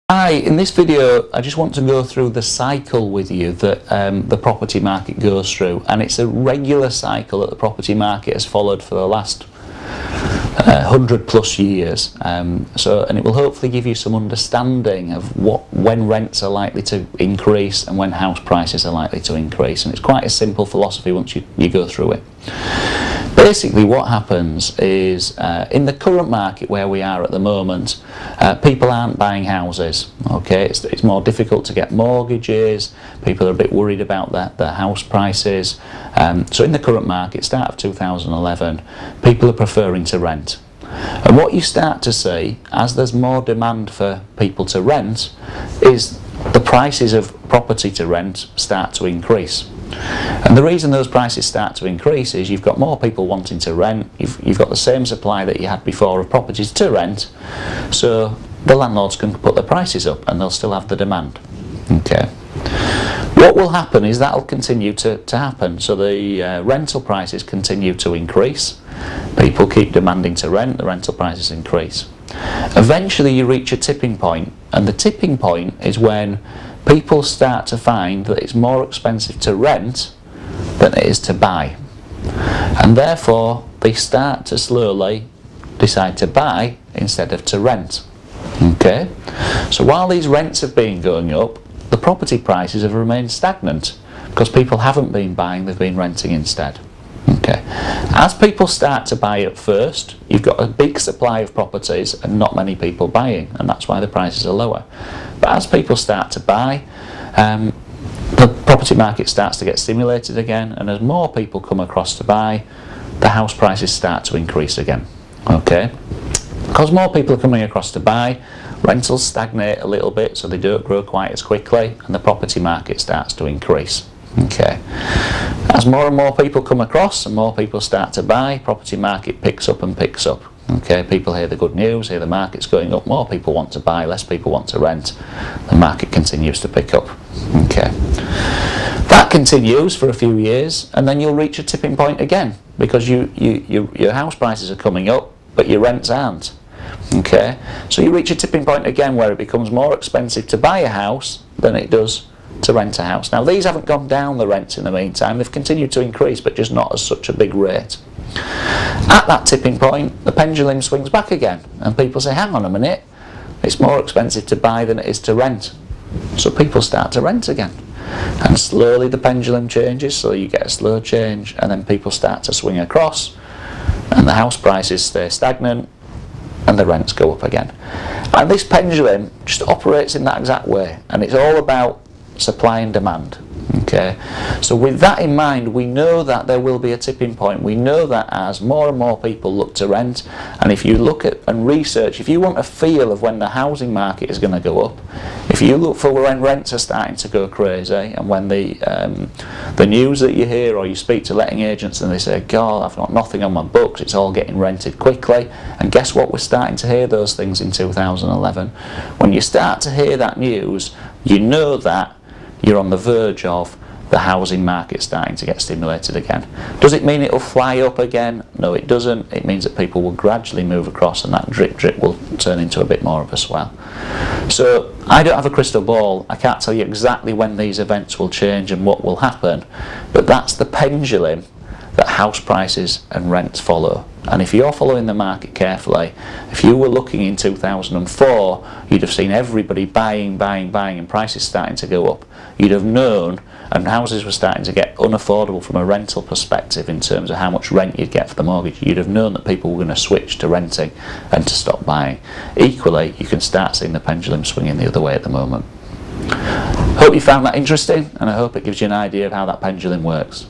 Hi, in this video I just want to go through the cycle with you that the property market goes through, and it's a regular cycle that the property market has followed for the last 100 plus years, and it will hopefully give you some understanding of when rents are likely to increase and when house prices are likely to increase. And it's quite a simple philosophy once you go through it. Basically what happens is in the current market where we are at the moment, people aren't buying houses. Okay, it's more difficult to get mortgages. People are a bit worried about their house prices. So in the current market, start of 2011, people are preferring to rent. And what you start to see, as there's more demand for people to rent, is the prices of property to rent start to increase. And the reason those prices start to increase is you've got more people wanting to rent, you've got the same supply that you had before of properties to rent, so the landlords can put their prices up and they'll still have the demand. Okay. What will happen is that'll continue to happen, so the rental prices continue to increase, people keep demanding to rent, the rental prices increase. Eventually you reach a tipping point, and the tipping point is when people start to find that it's more expensive to rent than it is to buy, and therefore they start to slowly decide to buy instead of to rent. Okay, so while these rents have been going up, the property prices have remained stagnant because people haven't been buying, they've been renting instead. Okay. As people start to buy at first, you've got a big supply of properties and not many people buying, and that's why the prices are lower. But as people start to buy, the property market starts to get stimulated again, and as more people come across to buy, the house prices start to increase again. Okay. Because more people are coming across to buy, rentals stagnate a little bit, so they don't grow quite as quickly, and the property market starts to increase. Okay. As more and more people come across and more people start to buy, property market picks up and picks up. Okay, people hear the good news, hear the market's going up, more people want to buy, less people want to rent, the market continues to pick up. Okay. That continues for a few years, and then you'll reach a tipping point again, because your house prices are coming up, but your rents aren't. Okay, so you reach a tipping point again where it becomes more expensive to buy a house than it does to rent a house. Now these haven't gone down, the rents, in the meantime, they've continued to increase, but just not at such a big rate. At that tipping point, the pendulum swings back again, and people say, hang on a minute, it's more expensive to buy than it is to rent. So people start to rent again, and slowly the pendulum changes, so you get a slow change, and then people start to swing across, and the house prices stay stagnant, and the rents go up again. And this pendulum just operates in that exact way, and it's all about supply and demand. Okay, so with that in mind, we know that there will be a tipping point. We know that as more and more people look to rent, and if you look at and research, if you want a feel of when the housing market is going to go up, if you look for when rents are starting to go crazy, and when the news that you hear, or you speak to letting agents and they say, God, I've got nothing on my books, it's all getting rented quickly, and guess what, we're starting to hear those things in 2011. When you start to hear that news, you know that you're on the verge of the housing market starting to get stimulated again. Does it mean it'll fly up again? No, it doesn't. It means that people will gradually move across, and that drip will turn into a bit more of a swell. So I don't have a crystal ball. I can't tell you exactly when these events will change and what will happen, but that's the pendulum that house prices and rents follow. And if you're following the market carefully, if you were looking in 2004, you'd have seen everybody buying, and prices starting to go up. You'd have known, and houses were starting to get unaffordable from a rental perspective in terms of how much rent you'd get for the mortgage. You'd have known that people were going to switch to renting and to stop buying. Equally, you can start seeing the pendulum swinging the other way at the moment. Hope you found that interesting, and I hope it gives you an idea of how that pendulum works.